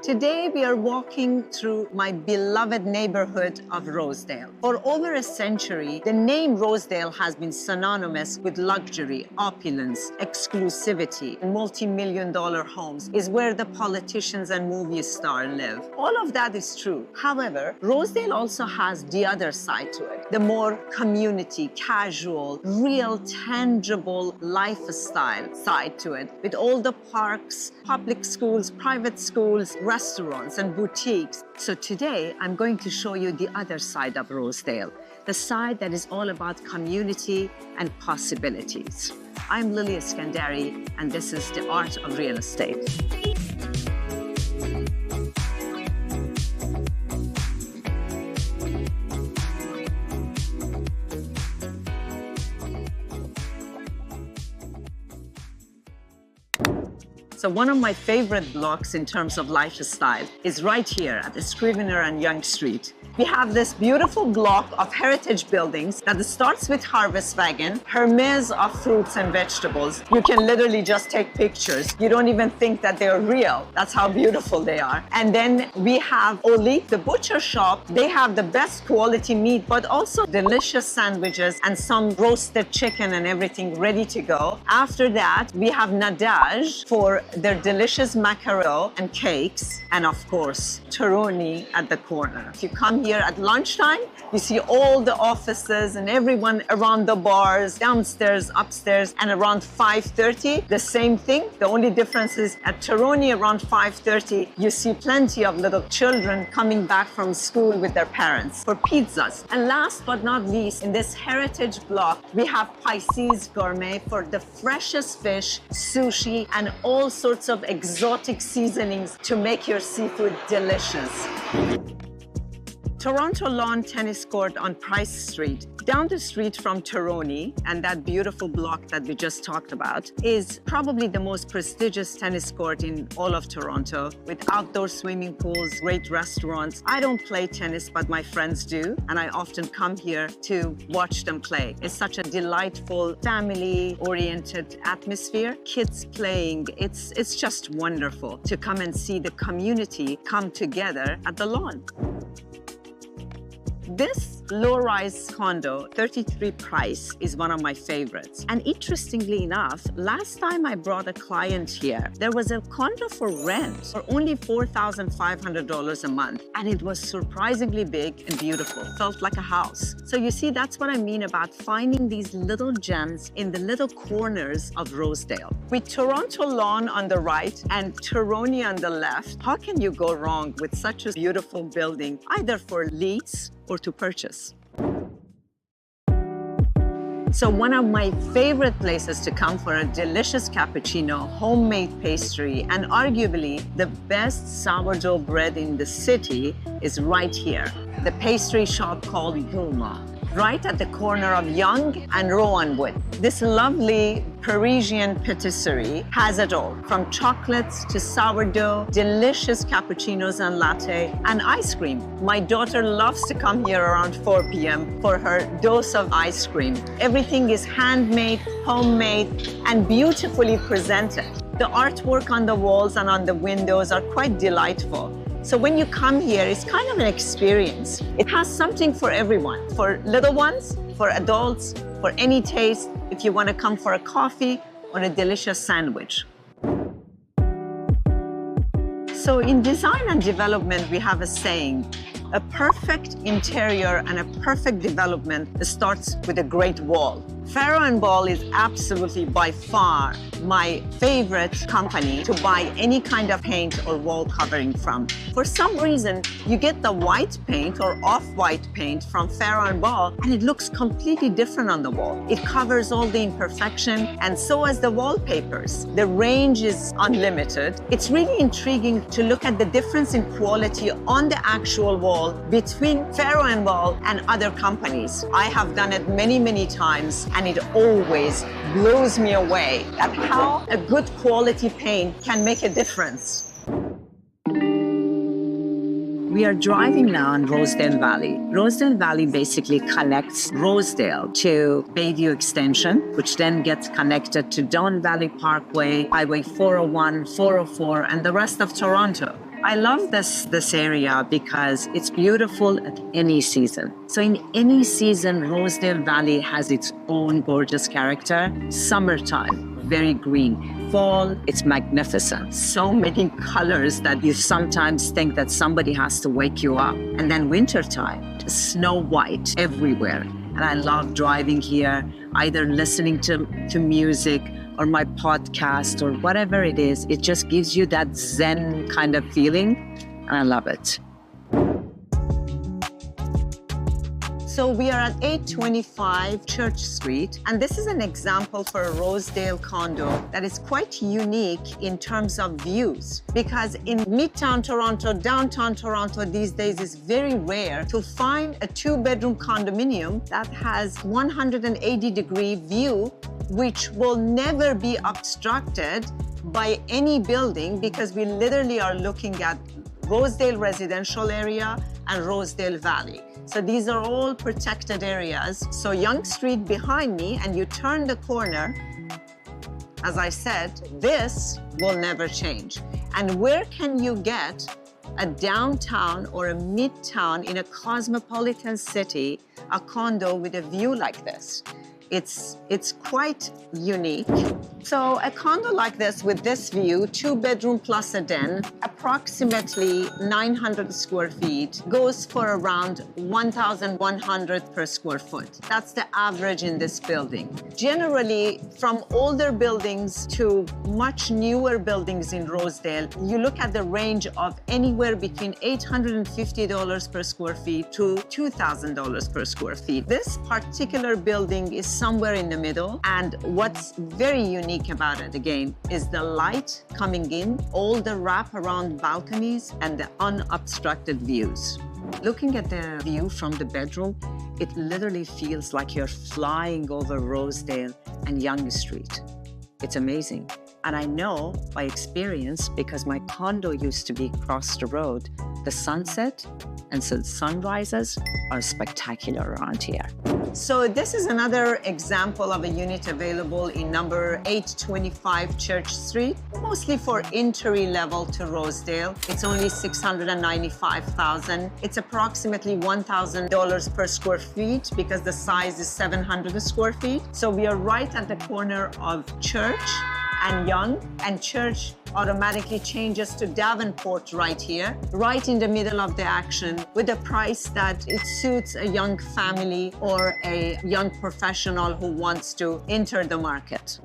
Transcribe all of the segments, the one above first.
Today we are walking through my beloved neighborhood of Rosedale. For over a century, the name Rosedale has been synonymous with luxury, opulence, exclusivity, and multi-million-dollar homes is where the politicians and movie stars live. All of that is true. However, Rosedale also has the other side to it, the more community, casual, real, tangible lifestyle side to it, with all the parks, public schools, private schools, restaurants and boutiques. So today, I'm going to show you the other side of Rosedale, the side that is all about community and possibilities. I'm Eskandari, and this is The Art of Real Estate. So one of my favorite blocks in terms of lifestyle is right here at the Scrivener and Yonge Street. We have this beautiful block of heritage buildings that starts with Harvest Wagon, Hermes of fruits and vegetables. You can literally just take pictures. You don't even think that they're real. That's how beautiful they are. And then we have Oli, the butcher shop. They have the best quality meat, but also delicious sandwiches and some roasted chicken and everything ready to go. After that, we have Nadaj for their delicious macaron and cakes, and of course, Taroni at the corner. If you come here at lunchtime, you see all the offices and everyone around the bars, downstairs, upstairs, and around 5:30, the same thing. The only difference is at Taroni around 5:30, you see plenty of little children coming back from school with their parents for pizzas. And last but not least, in this heritage block, we have Patisserie Gourmet for the freshest fish, sushi, and all sorts of exotic seasonings to make your seafood delicious. Toronto Lawn Tennis Court on Price Street, down the street from Taroni, and that beautiful block that we just talked about, is probably the most prestigious tennis court in all of Toronto, with outdoor swimming pools, great restaurants. I don't play tennis, but my friends do, and I often come here to watch them play. It's such a delightful, family-oriented atmosphere. Kids playing, it's just wonderful to come and see the community come together at the lawn. This low-rise condo, 33 price, is one of my favorites. And interestingly enough, last time I brought a client here, there was a condo for rent for only $4,500 a month. And it was surprisingly big and beautiful, felt like a house. So you see, that's what I mean about finding these little gems in the little corners of Rosedale. With Toronto Lawn on the right and Taroni on the left, how can you go wrong with such a beautiful building, either for lease or to purchase? So one of my favorite places to come for a delicious cappuccino, homemade pastry, and arguably the best sourdough bread in the city is right here, the pastry shop called Bomou, right at the corner of Yonge and Thornwood. This lovely Parisian patisserie has it all, from chocolates to sourdough, delicious cappuccinos and latte, and ice cream. My daughter loves to come here around 4 p.m. for her dose of ice cream. Everything is handmade, homemade, and beautifully presented. The artwork on the walls and on the windows are quite delightful. So when you come here, it's kind of an experience. It has something for everyone, for little ones, for adults, for any taste, if you want to come for a coffee or a delicious sandwich. So in design and development, we have a saying, a perfect interior and a perfect development starts with a great wall. Farrow & Ball is absolutely by far my favorite company to buy any kind of paint or wall covering from. For some reason, you get the white paint or off-white paint from Farrow & Ball and it looks completely different on the wall. It covers all the imperfection, and so as the wallpapers. The range is unlimited. It's really intriguing to look at the difference in quality on the actual wall between Farrow & Ball and other companies. I have done it many, many times, and it always blows me away at how a good quality paint can make a difference. We are driving now on Rosedale Valley. Rosedale Valley basically connects Rosedale to Bayview Extension, which then gets connected to Don Valley Parkway, Highway 401, 404, and the rest of Toronto. I love this area because it's beautiful at any season. So in any season, Rosedale Valley has its own gorgeous character. Summertime, very green. Fall, it's magnificent. So many colors that you sometimes think that somebody has to wake you up. And then wintertime, snow white everywhere. And I love driving here, either listening to music or my podcast or whatever it is. It just gives you that Zen kind of feeling, and I love it. So we are at 825 Church Street, and this is an example for a Rosedale condo that is quite unique in terms of views, because in midtown Toronto, downtown Toronto these days, it's very rare to find a two-bedroom condominium that has 180-degree view, which will never be obstructed by any building, because we literally are looking at Rosedale residential area and Rosedale Valley. So these are all protected areas. So Yonge Street behind me, and you turn the corner, as I said, this will never change. And where can you get a downtown or a midtown in a cosmopolitan city, a condo with a view like this? It's quite unique. So a condo like this with this view, 2-bedroom plus a den, approximately 900 square feet, goes for around 1,100 per square foot. That's the average in this building. Generally, from older buildings to much newer buildings in Rosedale, you look at the range of anywhere between $850 per square feet to $2,000 per square feet. This particular building is somewhere in the middle, and what's very unique about it again is the light coming in, all the wrap-around balconies, and the unobstructed views. Looking at the view from the bedroom, it literally feels like you're flying over Rosedale and Yonge Street. It's amazing. And I know by experience, because my condo used to be across the road, the sunset and sunrises are spectacular around here. So this is another example of a unit available in number 825 Church Street, mostly for entry level to Rosedale. It's only $695,000. It's approximately $1,000 per square feet because the size is 700 square feet. So we are right at the corner of Church and Yonge, and Church automatically changes to Davenport right here, right in the middle of the action, with a price that it suits a young family or a young professional who wants to enter the market.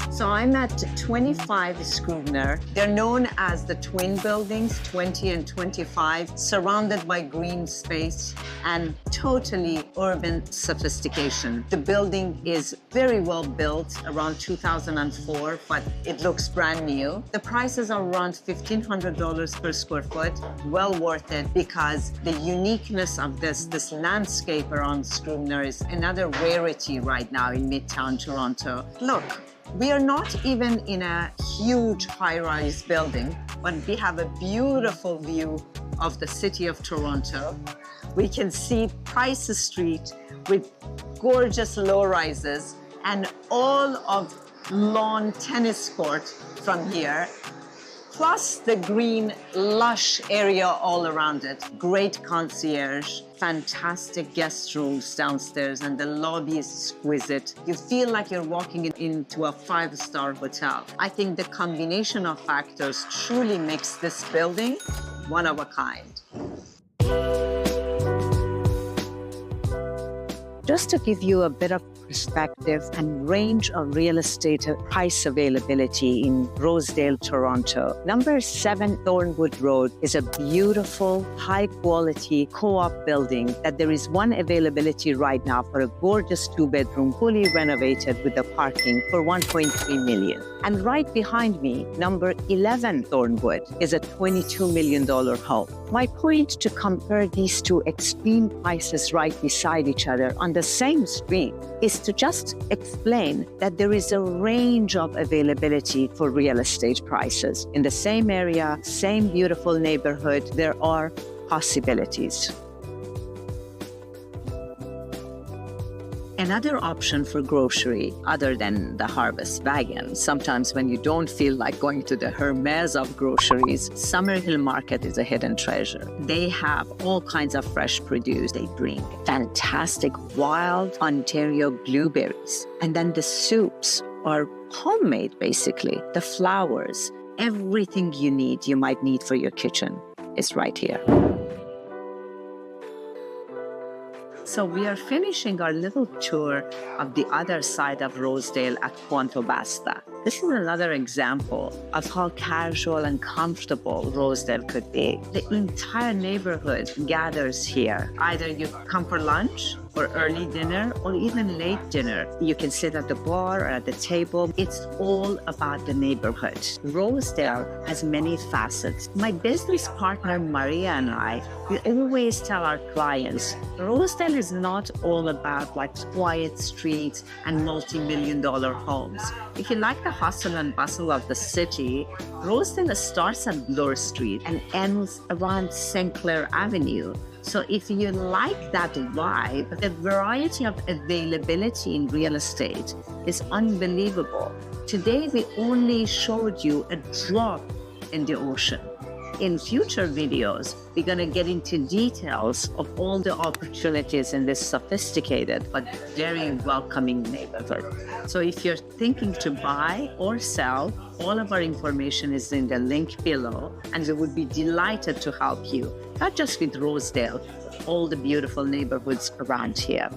So I'm at 25 Scrivener. They're known as the twin buildings, 20 and 25, surrounded by green space and totally urban sophistication. The building is very well built, around 2004, but it looks brand new. The prices are around $1,500 per square foot. Well worth it, because the uniqueness of this landscape around Scrivener is another rarity right now in Midtown Toronto. Look, we are not even in a huge high-rise building, but we have a beautiful view of the city of Toronto. We can see Price Street with gorgeous low-rises and all of lawn tennis court from here, plus the green, lush area all around it. Great concierge, fantastic guest rooms downstairs, and the lobby is exquisite. You feel like you're walking into a 5-star hotel. I think the combination of factors truly makes this building one of a kind. Just to give you a bit of perspective and range of real estate price availability in Rosedale, Toronto. Number 7 Thornwood Road is a beautiful, high-quality co-op building that there is one availability right now for a gorgeous 2-bedroom, fully renovated with the parking for $1.3 million. And right behind me, number 11 Thornwood is a $22 million home. My point to compare these two extreme prices right beside each other on the same street is to just explain that there is a range of availability for real estate prices. In the same area, same beautiful neighborhood, there are possibilities. And Another option for grocery, other than the Harvest wagon, sometimes when you don't feel like going to the Hermes of groceries, Summerhill Market is a hidden treasure. They have all kinds of fresh produce. They bring fantastic wild Ontario blueberries. And then the soups are homemade, basically. The flours, everything you might need for your kitchen is right here. So we are finishing our little tour of the other side of Rosedale at Quanto, Basta. This is another example of how casual and comfortable Rosedale could be. The entire neighborhood gathers here. Either you come for lunch or early dinner or even late dinner. You can sit at the bar or at the table. It's all about the neighborhood. Rosedale has many facets. My business partner, Maria, and I, we always tell our clients, Rosedale is not all about like quiet streets and multi-million-dollar homes. If you like the hustle and bustle of the city, Rosedale starts at Bloor Street and ends around St. Clair Avenue. So if you like that vibe, the variety of availability in real estate is unbelievable. Today, we only showed you a drop in the ocean. In future videos, we're going to get into details of all the opportunities in this sophisticated but very welcoming neighborhood. So if you're thinking to buy or sell, all of our information is in the link below, and we would be delighted to help you, not just with Rosedale, but all the beautiful neighborhoods around here.